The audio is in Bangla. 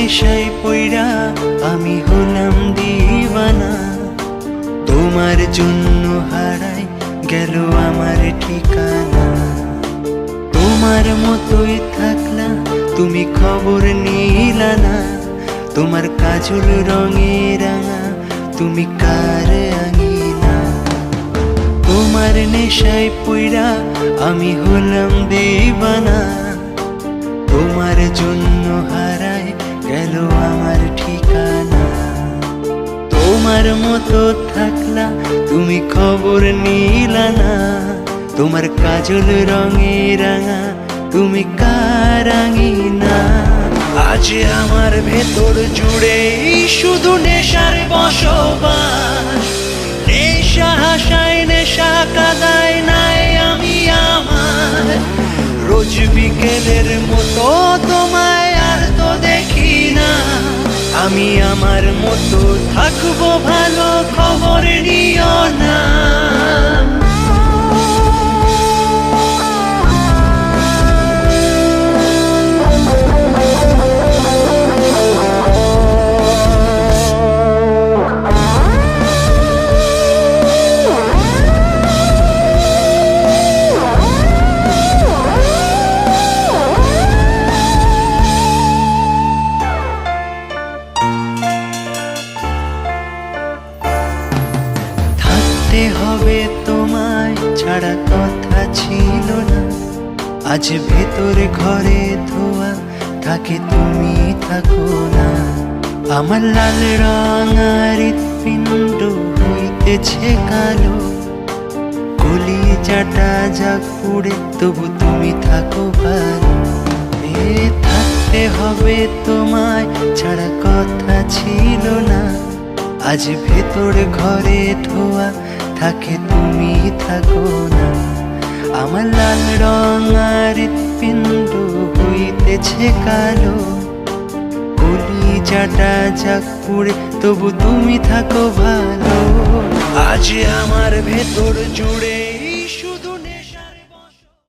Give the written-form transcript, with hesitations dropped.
নেশায় পইড়া আমি হলাম দিওয়ানা। তোমার জন্য হারাই গেল আমার ঠিকানা। তোমার মতোই থাকলা তুমি খবর নিলা না। তোমার কাজল রঙে রাঙা তুমি কার আঙিনা। তোমার নেশায় পইড়া আমি হলাম দিওয়ানা। তোমার জন্য হারাই গেল আমার ঠিকানা। তোমার মতো থাকলা তুমি খবর নিলা না। তোমার কাজল রঙে রাঙা তুমি কার আঙিনা। আজ আমার ভেতর জুড়ে শুধু নেশার বসবাস। নেশা হাসায় নেশা কাদায় নাই আমি আমার। রোজ বিকেলের মতো তোমায় আর তো দেখি না। আমি আমার মতো থাকবো ভালো খবর নিও না। হবে তোমায় ছাড়া কথা ছিল না। আজ ভেতরে ঘরে ধোয়া থাকে তুমি থাকো না। আমার লাল রঙার হৃৎপিণ্ড হইতেছে কালো। কলিজাটা যাক পুড়ে তবু তুমি থাকো ভালো। থাকতে হবে তোমায় ছাড়া কথা ছিল না। আজ ভেতরে ঘরে ধোয়া থাকে তুমি থাকো না। আমার লাল রঙার হৃৎপিণ্ড হইতেছে কালো। কলিজাটা যাক পুড়ে তবু তুমি থাকো ভালো। আজ আমার ভেতর জুড়ে